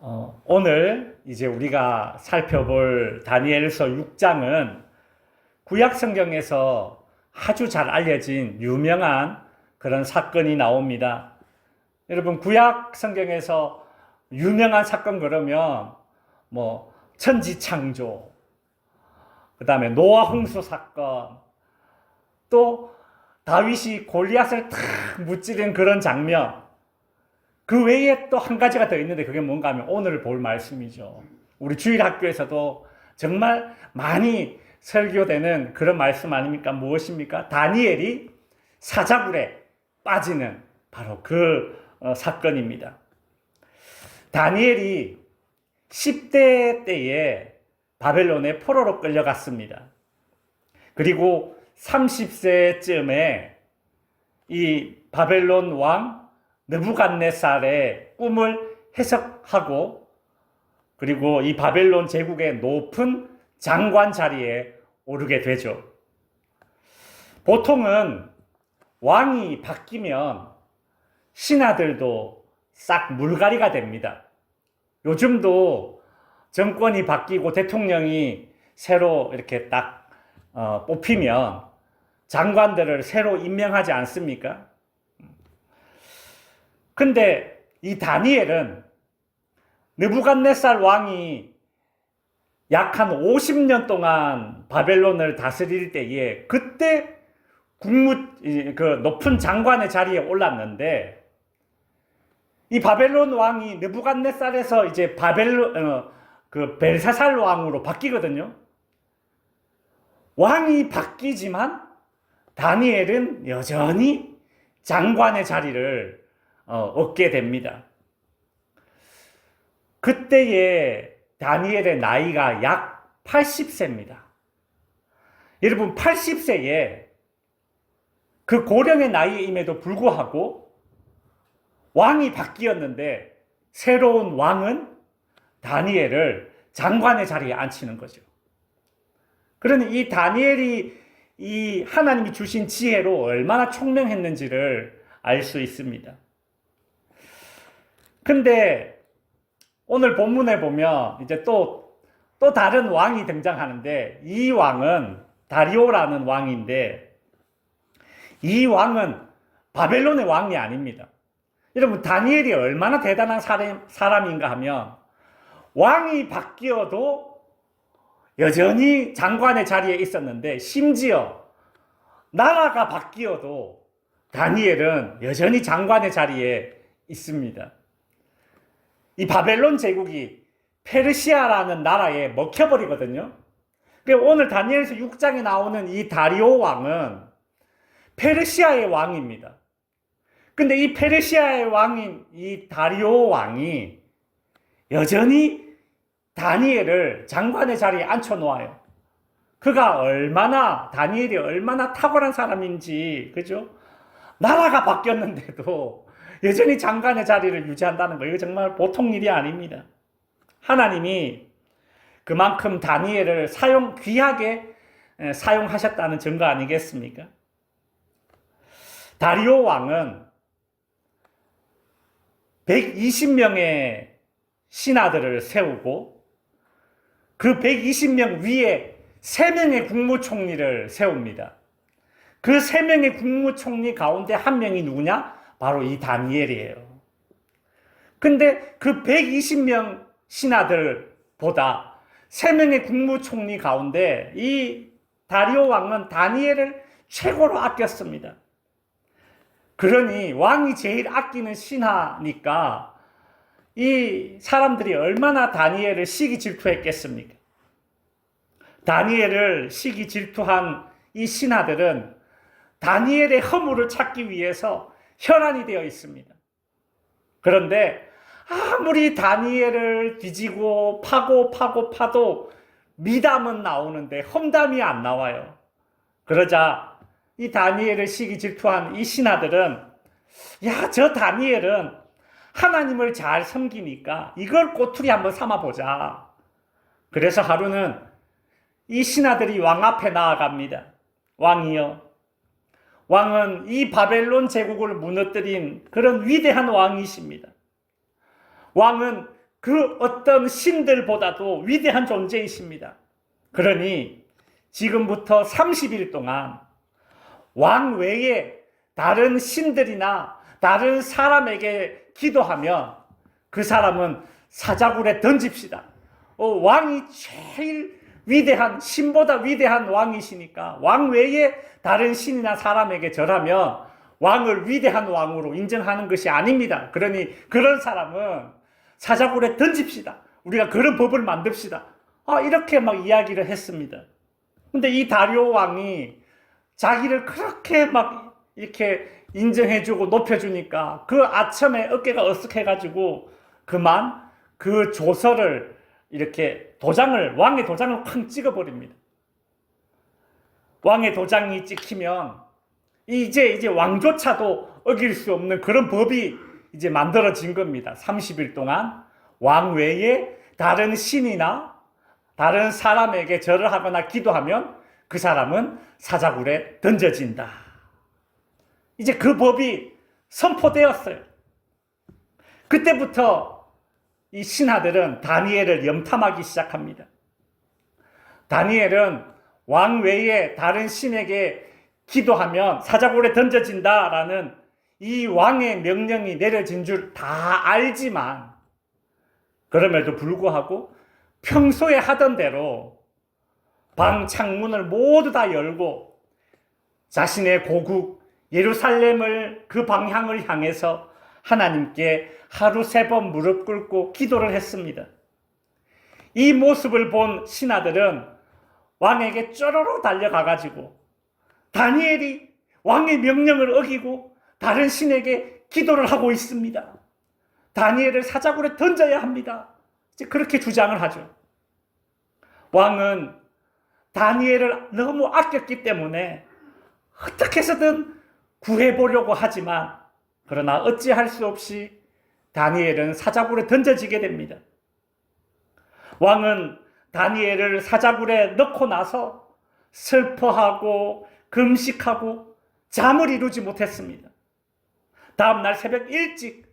오늘 이제 우리가 살펴볼 다니엘서 6장은 구약 성경에서 아주 잘 알려진 유명한 그런 사건이 나옵니다. 여러분, 구약 성경에서 유명한 사건 그러면 천지창조, 그 다음에 노아 홍수 사건, 또 다윗이 골리앗을 탁 무찌른 그런 장면, 그 외에 또 한 가지가 더 있는데 그게 뭔가 하면 오늘 볼 말씀이죠. 우리 주일학교에서도 정말 많이 설교되는 그런 말씀 아닙니까? 무엇입니까? 다니엘이 사자굴에 빠지는 바로 그 사건입니다. 다니엘이 10대 때에 바벨론의 포로로 끌려갔습니다. 그리고 30세쯤에 이 바벨론 왕 느부갓네살의 꿈을 해석하고, 그리고 이 바벨론 제국의 높은 장관 자리에 오르게 되죠. 보통은 왕이 바뀌면 신하들도 싹 물갈이가 됩니다. 요즘도 정권이 바뀌고 대통령이 새로 이렇게 딱 뽑히면 장관들을 새로 임명하지 않습니까? 근데 이 다니엘은 느부갓네살 왕이 약 한 50년 동안 바벨론을 다스릴 때에 그때 높은 장관의 자리에 올랐는데, 이 바벨론 왕이 느부갓네살에서 이제 벨사살 왕으로 바뀌거든요. 왕이 바뀌지만 다니엘은 여전히 장관의 자리를 얻게 됩니다. 그때의 다니엘의 나이가 약 80세입니다. 여러분, 80세에 그 고령의 나이임에도 불구하고 왕이 바뀌었는데 새로운 왕은 다니엘을 장관의 자리에 앉히는 거죠. 그러니 이 다니엘이 이 하나님이 주신 지혜로 얼마나 총명했는지를 알 수 있습니다. 근데 오늘 본문에 보면 이제 또 다른 왕이 등장하는데, 이 왕은 다리오라는 왕인데, 이 왕은 바벨론의 왕이 아닙니다. 여러분, 다니엘이 얼마나 대단한 사람인가 하면 왕이 바뀌어도 여전히 장관의 자리에 있었는데, 심지어 나라가 바뀌어도 다니엘은 여전히 장관의 자리에 있습니다. 이 바벨론 제국이 페르시아라는 나라에 먹혀버리거든요. 오늘 다니엘서 6장에 나오는 이 다리오 왕은 페르시아의 왕입니다. 근데 이 페르시아의 왕인 이 다리오 왕이 여전히 다니엘을 장관의 자리에 앉혀놓아요. 다니엘이 얼마나 탁월한 사람인지, 그죠? 나라가 바뀌었는데도 여전히 장관의 자리를 유지한다는 거, 이거 정말 보통 일이 아닙니다. 하나님이 그만큼 다니엘을 귀하게 사용하셨다는 증거 아니겠습니까? 다리오 왕은 120명의 신하들을 세우고 그 120명 위에 3명의 국무총리를 세웁니다. 그 3명의 국무총리 가운데 한 명이 누구냐? 바로 이 다니엘이에요. 근데 그 120명 신하들보다 3명의 국무총리 가운데 이 다리오 왕은 다니엘을 최고로 아꼈습니다. 그러니 왕이 제일 아끼는 신하니까 이 사람들이 얼마나 다니엘을 시기 질투했겠습니까? 다니엘을 시기 질투한 이 신하들은 다니엘의 허물을 찾기 위해서 혈안이 되어 있습니다. 그런데 아무리 다니엘을 뒤지고 파도 미담은 나오는데 험담이 안 나와요. 그러자 이 다니엘을 시기 질투한 이 신하들은, 저 다니엘은 하나님을 잘 섬기니까 이걸 꼬투리 한번 삼아보자. 그래서 하루는 이 신하들이 왕 앞에 나아갑니다. 왕이여, 왕은 이 바벨론 제국을 무너뜨린 그런 위대한 왕이십니다. 왕은 그 어떤 신들보다도 위대한 존재이십니다. 그러니 지금부터 30일 동안 왕 외에 다른 신들이나 다른 사람에게 기도하면 그 사람은 사자굴에 던집시다. 왕이 제일 위대한, 신보다 위대한 왕이시니까 왕 외에 다른 신이나 사람에게 절하면 왕을 위대한 왕으로 인정하는 것이 아닙니다. 그러니 그런 사람은 사자굴에 던집시다. 우리가 그런 법을 만듭시다. 이렇게 막 이야기를 했습니다. 근데 이 다리오 왕이 자기를 그렇게 막 이렇게 인정해주고 높여주니까 그 아첨에 어깨가 어쓱해가지고 그만 그 조서를 이렇게 왕의 도장을 쾅 찍어버립니다. 왕의 도장이 찍히면 이제 왕조차도 어길 수 없는 그런 법이 이제 만들어진 겁니다. 30일 동안 왕 외에 다른 신이나 다른 사람에게 절을 하거나 기도하면 그 사람은 사자굴에 던져진다. 이제 그 법이 선포되었어요. 그때부터 이 신하들은 다니엘을 염탐하기 시작합니다. 다니엘은 왕 외에 다른 신에게 기도하면 사자굴에 던져진다라는 이 왕의 명령이 내려진 줄 다 알지만 그럼에도 불구하고 평소에 하던 대로 방 창문을 모두 다 열고 자신의 고국 예루살렘을 그 방향을 향해서 하나님께 하루 3번 무릎 꿇고 기도를 했습니다. 이 모습을 본 신하들은 왕에게 쪼로로 달려가가지고 다니엘이 왕의 명령을 어기고 다른 신에게 기도를 하고 있습니다. 다니엘을 사자굴에 던져야 합니다. 이제 그렇게 주장을 하죠. 왕은 다니엘을 너무 아꼈기 때문에 어떻게 해서든 구해보려고 하지만 그러나 어찌할 수 없이 다니엘은 사자굴에 던져지게 됩니다. 왕은 다니엘을 사자굴에 넣고 나서 슬퍼하고 금식하고 잠을 이루지 못했습니다. 다음날 새벽 일찍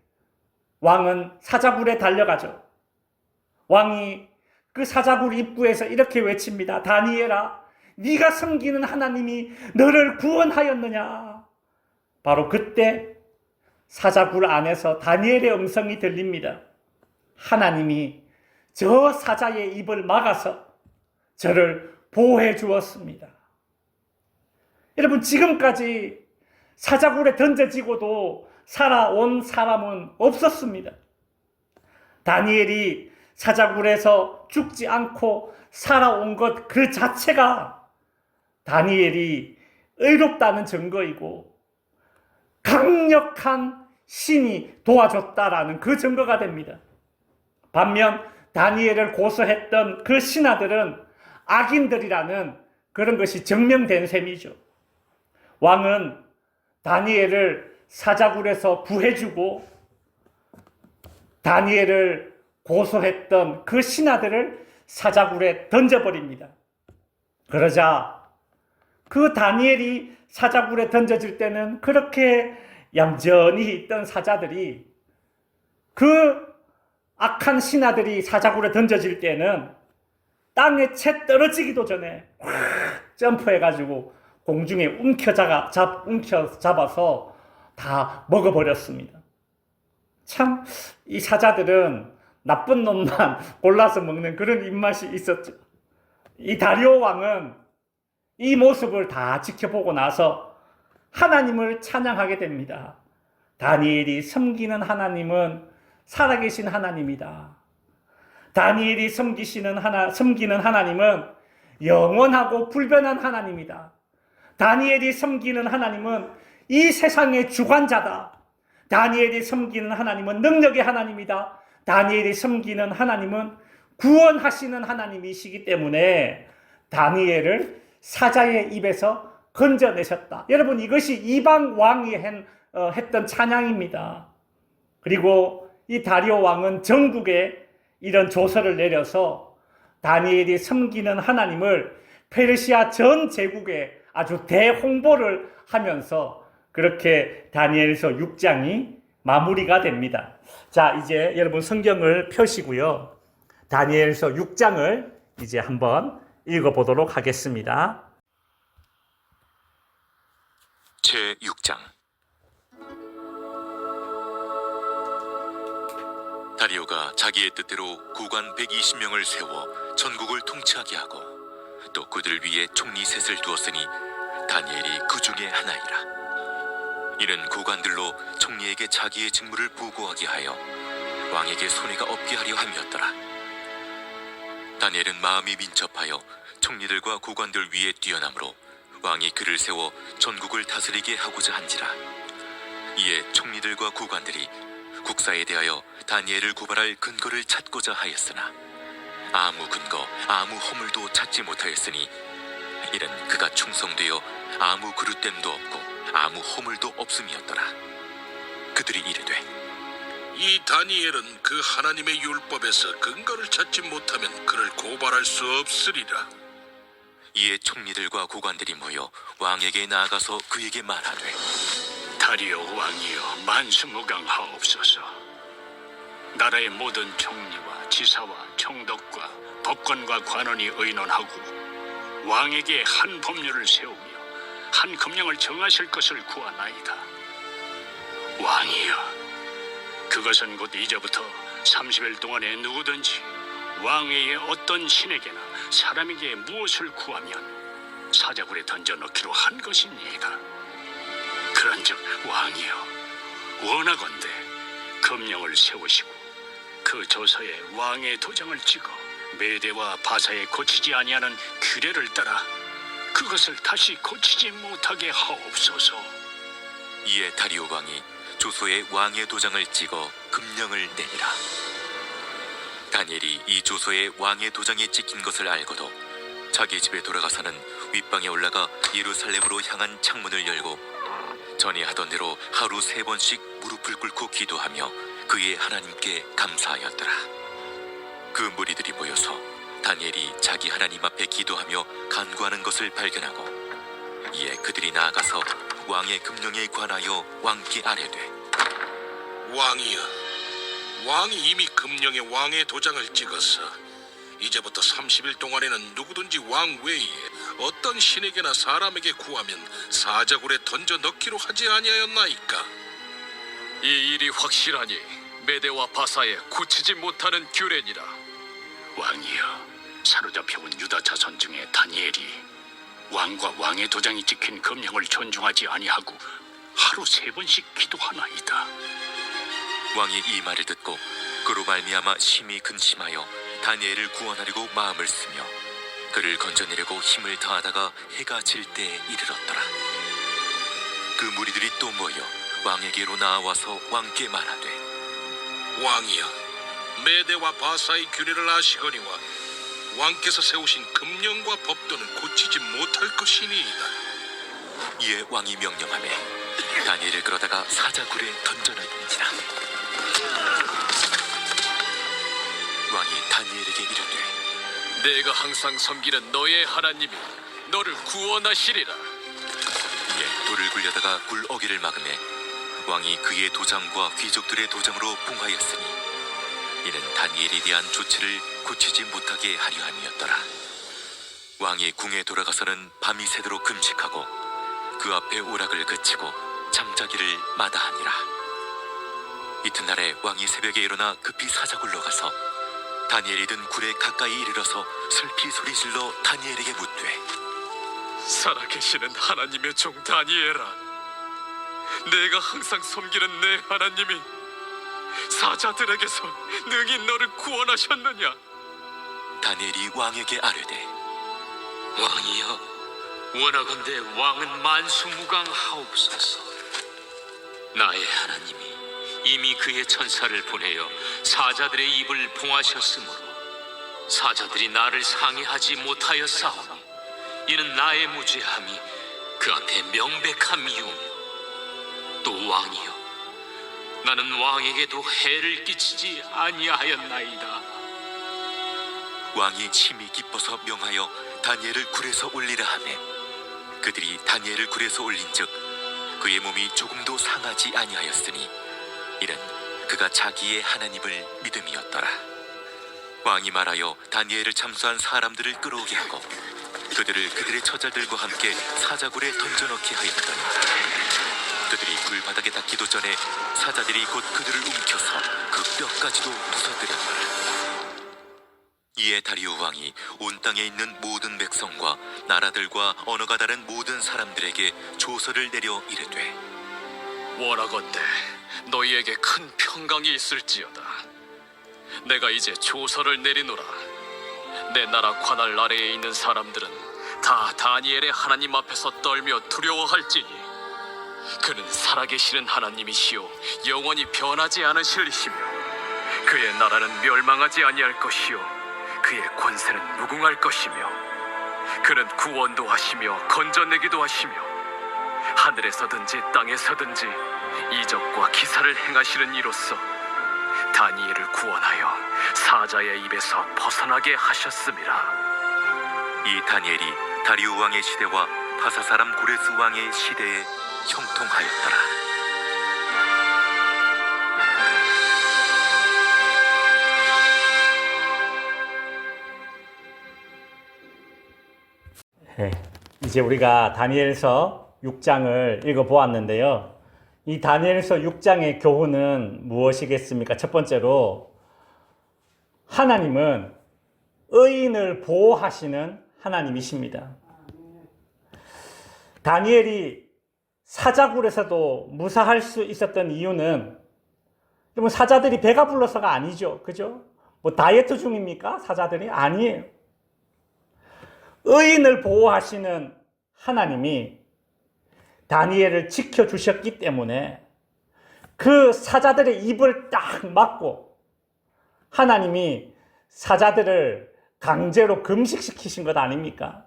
왕은 사자굴에 달려가죠. 왕이 그 사자굴 입구에서 이렇게 외칩니다. 다니엘아, 네가 섬기는 하나님이 너를 구원하였느냐? 바로 그때 사자굴 안에서 다니엘의 음성이 들립니다. 하나님이 저 사자의 입을 막아서 저를 보호해 주었습니다. 여러분, 지금까지 사자굴에 던져지고도 살아온 사람은 없었습니다. 다니엘이 사자굴에서 죽지 않고 살아온 것 그 자체가 다니엘이 의롭다는 증거이고 강력한 신이 도와줬다라는 그 증거가 됩니다. 반면 다니엘을 고소했던 그 신하들은 악인들이라는 그런 것이 증명된 셈이죠. 왕은 다니엘을 사자굴에서 구해주고 다니엘을 고소했던 그 신하들을 사자굴에 던져버립니다. 그러자 그 다니엘이 사자굴에 던져질 때는 그렇게 얌전히 있던 사자들이 그 악한 신하들이 사자굴에 던져질 때는 땅에 채 떨어지기도 전에 확 점프해가지고 공중에 움켜잡아서 다 먹어버렸습니다. 참, 이 사자들은 나쁜 놈만 골라서 먹는 그런 입맛이 있었죠. 이 다리오 왕은 이 모습을 다 지켜보고 나서 하나님을 찬양하게 됩니다. 다니엘이 섬기는 하나님은 살아계신 하나님이다. 다니엘이 섬기는 하나님은 영원하고 불변한 하나님이다. 다니엘이 섬기는 하나님은 이 세상의 주관자다. 다니엘이 섬기는 하나님은 능력의 하나님이다. 다니엘이 섬기는 하나님은 구원하시는 하나님이시기 때문에 다니엘을 사자의 입에서 건져내셨다. 여러분, 이것이 이방 왕이 했던 찬양입니다. 그리고 이 다리오 왕은 전국에 이런 조서를 내려서 다니엘이 섬기는 하나님을 페르시아 전 제국에 아주 대홍보를 하면서 그렇게 다니엘서 6장이 마무리가 됩니다. 자, 이제 여러분 성경을 펴시고요. 다니엘서 6장을 이제 한번 읽어보도록 하겠습니다. 제6장. 다리오가 자기의 뜻대로 고관 120명을 세워 전국을 통치하게 하고 또 그들 위에 총리 셋을 두었으니 다니엘이 그 중에 하나이라. 이는 고관들로 총리에게 자기의 직무를 보고하게 하여 왕에게 손해가 없게 하려 함이었더라. 다니엘은 마음이 민첩하여 총리들과 고관들 위에 뛰어나므로 왕이 그를 세워 전국을 다스리게 하고자 한지라. 이에 총리들과 고관들이 국사에 대하여 다니엘을 고발할 근거를 찾고자 하였으나 아무 근거, 아무 허물도 찾지 못하였으니 이는 그가 충성되어 아무 그릇됨도 없고 아무 허물도 없음이었더라. 그들이 이르되 이 다니엘은 그 하나님의 율법에서 근거를 찾지 못하면 그를 고발할 수 없으리라. 이에 총리들과 고관들이 모여 왕에게 나아가서 그에게 말하되 다리오 왕이여 만수무강하옵소서. 나라의 모든 총리와 지사와 총독과 법관과 관원이 의논하고 왕에게 한 법률을 세우며 한 금령을 정하실 것을 구하나이다. 왕이여, 그것은 곧 이제부터 30일 동안에 누구든지 왕외의 어떤 신에게나 사람에게 무엇을 구하면 사자굴에 던져넣기로 한 것이니이다. 그런즉 왕이여, 원하건대 금령을 세우시고 그 조서에 왕의 도장을 찍어 메대와 바사에 고치지 아니하는 규례를 따라 그것을 다시 고치지 못하게 하옵소서. 이에 다리오 왕이 조서에 왕의 도장을 찍어 금령을 내니라. 다니엘이 이 조서에 왕의 도장이 찍힌 것을 알고도 자기 집에 돌아가서는 윗방에 올라가 예루살렘으로 향한 창문을 열고 전에 하던 대로 하루 3번씩 무릎을 꿇고 기도하며 그의 하나님께 감사하였더라. 그 무리들이 모여서 다니엘이 자기 하나님 앞에 기도하며 간구하는 것을 발견하고 이에 그들이 나아가서 왕의 금령에 관하여 왕께 아뢰되 왕이여, 왕이 이미 금령에 왕의 도장을 찍어서 이제부터 30일 동안에는 누구든지 왕 외에 어떤 신에게나 사람에게 구하면 사자굴에 던져 넣기로 하지 아니하였나이까? 이 일이 확실하니 메대와 바사에 고치지 못하는 규례니라. 왕이여, 사로잡혀온 유다 자손 중에 다니엘이 왕과 왕의 도장이 찍힌 금령을 존중하지 아니하고 하루 3번씩 기도하나이다. 왕이 이 말을 듣고 그로 말미암아 심히 근심하여 다니엘을 구원하려고 마음을 쓰며 그를 건져내려고 힘을 다하다가 해가 질 때에 이르렀더라. 그 무리들이 또 모여 왕에게로 나와서 왕께 말하되 왕이여, 메대와 바사의 규례를 아시거니와 왕께서 세우신 금령과 법도는 고치지 못할 것이니이다. 이에 왕이 명령하매 다니엘을 끌어다가 사자굴에 던져넣은지라. 왕이 다니엘에게 이르되 내가 항상 섬기는 너의 하나님이 너를 구원하시리라. 이에 돌을 굴려다가 굴 어기를 막음에 왕이 그의 도장과 귀족들의 도장으로 봉하였으니 이는 다니엘에 대한 조치를 고치지 못하게 하려 함이었더라. 왕이 궁에 돌아가서는 밤이 새도록 금식하고 그 앞에 오락을 그치고 잠자기를 마다하니라. 이튿날에 왕이 새벽에 일어나 급히 사자굴로 가서 다니엘이 든 굴에 가까이 이르러서 슬피 소리질러 다니엘에게 묻되 살아계시는 하나님의 종 다니엘아, 내가 항상 섬기는 내 하나님이 사자들에게서 능히 너를 구원하셨느냐? 다니엘이 왕에게 아뢰되 왕이여, 원하건대 왕은 만수무강하옵소서. 나의 하나님이 이미 그의 천사를 보내어 사자들의 입을 봉하셨으므로 사자들이 나를 상해하지 못하였사오니 이는 나의 무죄함이 그 앞에 명백함이오며 또 왕이여, 나는 왕에게도 해를 끼치지 아니하였나이다. 왕이 심히 기뻐서 명하여 다니엘을 굴에서 올리라 하매 그들이 다니엘을 굴에서 올린즉 그의 몸이 조금도 상하지 아니하였으니 이는 그가 자기의 하나님을 믿음이었더라. 왕이 말하여 다니엘을 참수한 사람들을 끌어오게 하고 그들을 그들의 처자들과 함께 사자굴에 던져넣게 하였더니 그들이 불바닥에 닿기도 전에 사자들이 곧 그들을 움켜서 그 뼈까지도 부숴들였더라. 이에 다리오 왕이 온 땅에 있는 모든 백성과 나라들과 언어가 다른 모든 사람들에게 조서를 내려 이르되 원하건대 너희에게 큰 평강이 있을지어다. 내가 이제 조서를 내리노라. 내 나라 관할 아래에 있는 사람들은 다 다니엘의 하나님 앞에서 떨며 두려워할지니 그는 살아계시는 하나님이시요 영원히 변하지 않으실 이시며 그의 나라는 멸망하지 아니할 것이요 그의 권세는 무궁할 것이며 그는 구원도 하시며 건져내기도 하시며 하늘에서든지 땅에서든지 이적과 기사를 행하시는 이로써 다니엘을 구원하여 사자의 입에서 벗어나게 하셨음이라. 이 다니엘이 다리오 왕의 시대와 바사 사람 고레스 왕의 시대에 형통하였더라. 네, 이제 우리가 다니엘서 6장을 읽어보았는데요. 이 다니엘서 6장의 교훈은 무엇이겠습니까? 첫 번째로 하나님은 의인을 보호하시는 하나님이십니다. 다니엘이 사자굴에서도 무사할 수 있었던 이유는 여러분 사자들이 배가 불러서가 아니죠. 그죠? 뭐 다이어트 중입니까? 사자들이? 아니에요. 의인을 보호하시는 하나님이 다니엘을 지켜주셨기 때문에 그 사자들의 입을 딱 막고 하나님이 사자들을 강제로 금식시키신 것 아닙니까?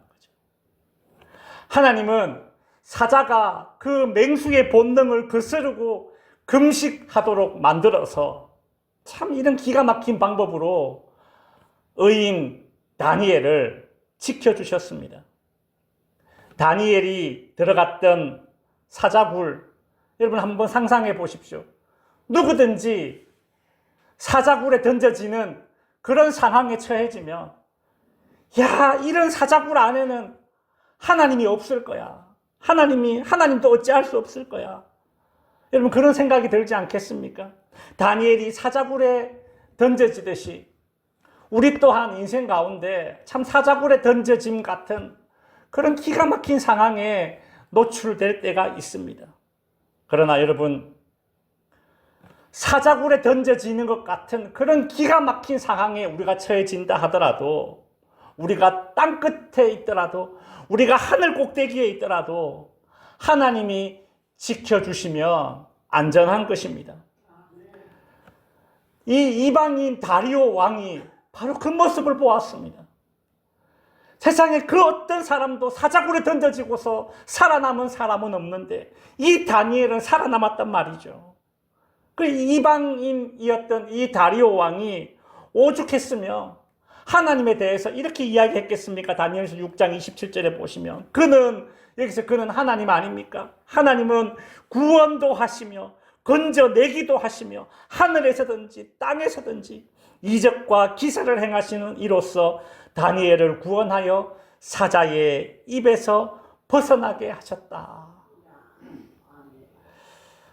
하나님은 사자가 그 맹수의 본능을 거스르고 금식하도록 만들어서 참 이런 기가 막힌 방법으로 의인 다니엘을 지켜주셨습니다. 다니엘이 들어갔던 사자굴, 여러분 한번 상상해 보십시오. 누구든지 사자굴에 던져지는 그런 상황에 처해지면 야, 이런 사자굴 안에는 하나님이 없을 거야. 하나님도 어찌할 수 없을 거야. 여러분 그런 생각이 들지 않겠습니까? 다니엘이 사자굴에 던져지듯이 우리 또한 인생 가운데 참 사자굴에 던져짐 같은 그런 기가 막힌 상황에 노출될 때가 있습니다. 그러나 여러분 사자굴에 던져지는 것 같은 그런 기가 막힌 상황에 우리가 처해진다 하더라도 우리가 땅 끝에 있더라도 우리가 하늘 꼭대기에 있더라도 하나님이 지켜주시면 안전한 것입니다. 이 이방인 다리오 왕이 바로 그 모습을 보았습니다. 세상에 그 어떤 사람도 사자굴에 던져지고서 살아남은 사람은 없는데 이 다니엘은 살아남았단 말이죠. 그 이방인이었던 이 다리오 왕이 오죽했으며 하나님에 대해서 이렇게 이야기했겠습니까? 다니엘서 6장 27절에 보시면 여기서 그는 하나님 아닙니까? 하나님은 구원도 하시며 건져내기도 하시며 하늘에서든지 땅에서든지 이적과 기사를 행하시는 이로써 다니엘을 구원하여 사자의 입에서 벗어나게 하셨다.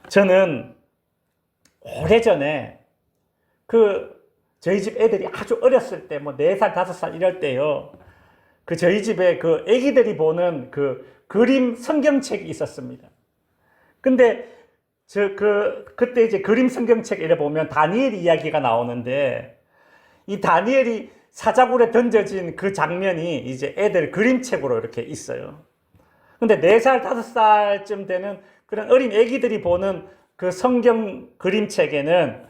저는 오래전에 저희 집 애들이 아주 어렸을 때, 4살, 5살 이럴 때요. 저희 집에 애기들이 보는 그림 성경책이 있었습니다. 근데, 그때 이제 그림 성경책 이래 보면 다니엘 이야기가 나오는데, 이 다니엘이 사자굴에 던져진 그 장면이 이제 애들 그림책으로 이렇게 있어요. 근데 4살, 5살쯤 되는 그런 어린 애기들이 보는 그 성경 그림책에는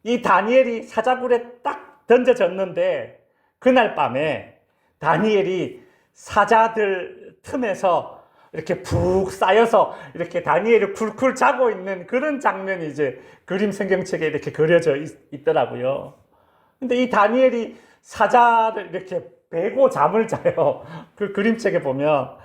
이 다니엘이 사자굴에 딱 던져졌는데 그날 밤에 다니엘이 사자들 틈에서 이렇게 푹 쌓여서 이렇게 다니엘이 쿨쿨 자고 있는 그런 장면이 이제 그림 성경책에 이렇게 그려져 있더라고요. 근데 이 다니엘이 사자를 이렇게 베고 잠을 자요. 그 그림책에 보면.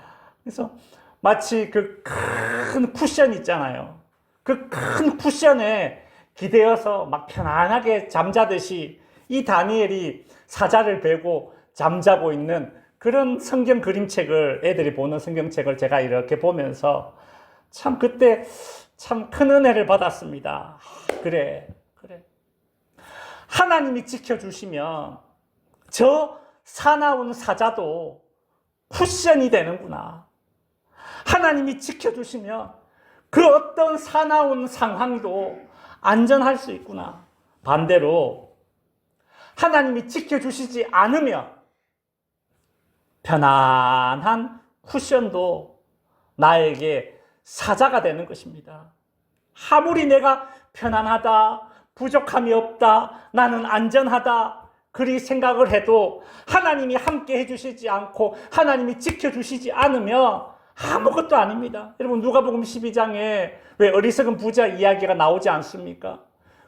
그래서 마치 그 큰 쿠션 있잖아요. 그 큰 쿠션에 기대어서 막 편안하게 잠자듯이 이 다니엘이 사자를 베고 잠자고 있는 그런 성경 그림책을, 애들이 보는 성경책을 제가 이렇게 보면서 참 그때 참 큰 은혜를 받았습니다. 그래. 하나님이 지켜주시면 저 사나운 사자도 쿠션이 되는구나. 하나님이 지켜주시면 그 어떤 사나운 상황도 안전할 수 있구나. 반대로 하나님이 지켜주시지 않으면 편안한 쿠션도 나에게 사자가 되는 것입니다. 아무리 내가 편안하다, 부족함이 없다, 나는 안전하다 그리 생각을 해도 하나님이 함께 해주시지 않고 하나님이 지켜주시지 않으면 아무것도 아닙니다. 여러분 누가복음 12장에 왜 어리석은 부자 이야기가 나오지 않습니까?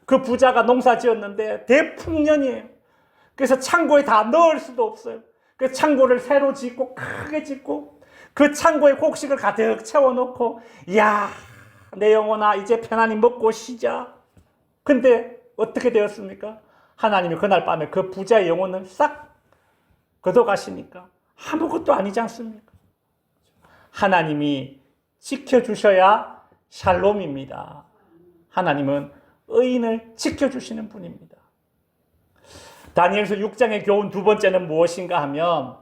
그 부자가 농사 지었는데 대풍년이에요. 그래서 창고에 다 넣을 수도 없어요. 그 창고를 새로 짓고 크게 짓고 그 창고에 곡식을 가득 채워놓고 야, 내 영혼아 이제 편안히 먹고 쉬자. 근데 어떻게 되었습니까? 하나님이 그날 밤에 그 부자의 영혼을 싹 걷어가시니까 아무것도 아니지 않습니까? 하나님이 지켜주셔야 샬롬입니다. 하나님은 의인을 지켜주시는 분입니다. 다니엘서 6장의 교훈 두 번째는 무엇인가 하면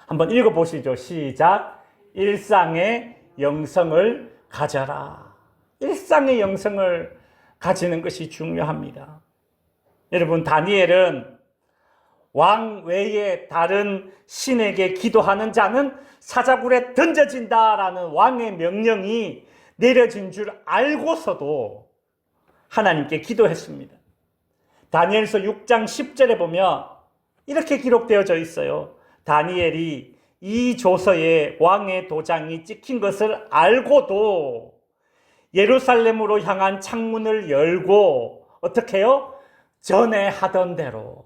한번 읽어보시죠. 시작. 일상의 영성을 가져라. 일상의 영성을 가지는 것이 중요합니다. 여러분 다니엘은 왕 외에 다른 신에게 기도하는 자는 사자굴에 던져진다라는 왕의 명령이 내려진 줄 알고서도 하나님께 기도했습니다. 다니엘서 6장 10절에 보면 이렇게 기록되어져 있어요. 다니엘이 이 조서에 왕의 도장이 찍힌 것을 알고도 예루살렘으로 향한 창문을 열고 어떻게 해요? 전에 하던 대로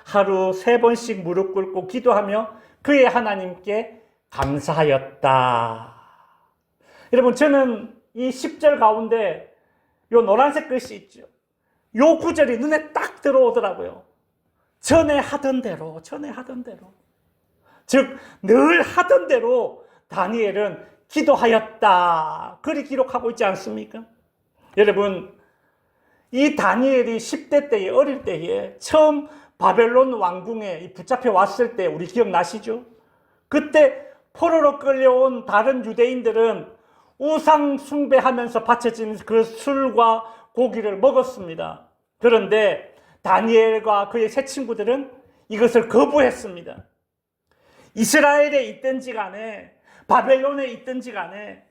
하루 3번씩 무릎 꿇고 기도하며 그의 하나님께 감사하였다. 여러분 저는 이 10절 가운데 요 노란색 글씨 있죠. 요 구절이 눈에 딱 들어오더라고요. 전에 하던 대로. 즉 늘 하던 대로 다니엘은 기도하였다. 그리 기록하고 있지 않습니까? 여러분 이 다니엘이 10대 때에 어릴 때에 처음 바벨론 왕궁에 붙잡혀 왔을 때 우리 기억나시죠? 그때 포로로 끌려온 다른 유대인들은 우상 숭배하면서 바쳐진 그 술과 고기를 먹었습니다. 그런데 다니엘과 그의 세 친구들은 이것을 거부했습니다. 이스라엘에 있든지 간에 바벨론에 있든지 간에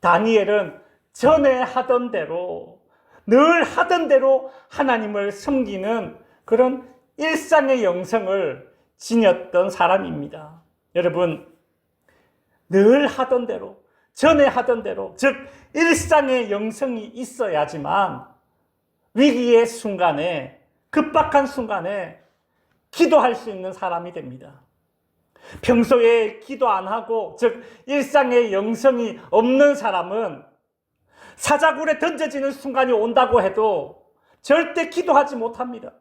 다니엘은 전에 하던 대로 늘 하던 대로 하나님을 섬기는 그런 일상의 영성을 지녔던 사람입니다. 여러분 늘 하던 대로 전에 하던 대로 즉 일상의 영성이 있어야지만 위기의 순간에 급박한 순간에 기도할 수 있는 사람이 됩니다. 평소에 기도 안 하고 즉 일상의 영성이 없는 사람은 사자굴에 던져지는 순간이 온다고 해도 절대 기도하지 못합니다.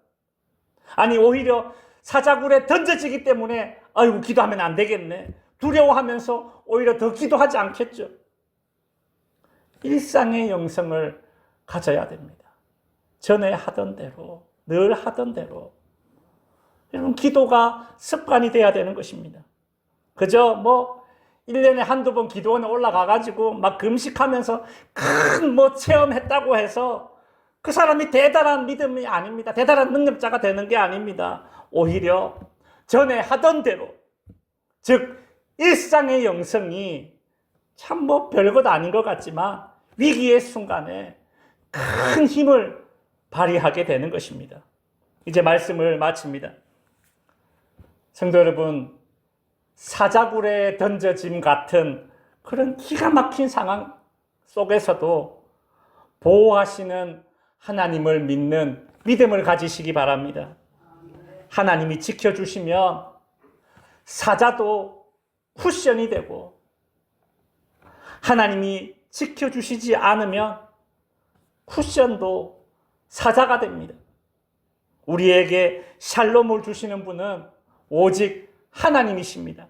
아니 오히려 사자굴에 던져지기 때문에 아이고 기도하면 안 되겠네 두려워하면서 오히려 더 기도하지 않겠죠. 일상의 영성을 가져야 됩니다. 전에 하던 대로 늘 하던 대로. 여러분 기도가 습관이 돼야 되는 것입니다. 그저 1년에 한두 번 기도원에 올라가가지고 막 금식하면서 큰 체험했다고 해서 그 사람이 대단한 믿음이 아닙니다. 대단한 능력자가 되는 게 아닙니다. 오히려 전에 하던 대로 즉 일상의 영성이 참 별것 아닌 것 같지만 위기의 순간에 큰 힘을 발휘하게 되는 것입니다. 이제 말씀을 마칩니다. 성도 여러분, 사자굴에 던져짐 같은 그런 기가 막힌 상황 속에서도 보호하시는 하나님을 믿는 믿음을 가지시기 바랍니다. 하나님이 지켜주시면 사자도 쿠션이 되고 하나님이 지켜주시지 않으면 쿠션도 사자가 됩니다. 우리에게 샬롬을 주시는 분은 오직 하나님이십니다.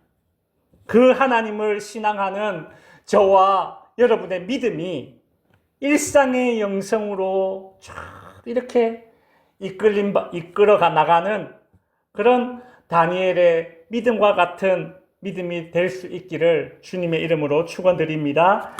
그 하나님을 신앙하는 저와 여러분의 믿음이 일상의 영성으로 쫙 이렇게 이끌어가 나가는 그런 다니엘의 믿음과 같은 믿음이 될 수 있기를 주님의 이름으로 축원드립니다.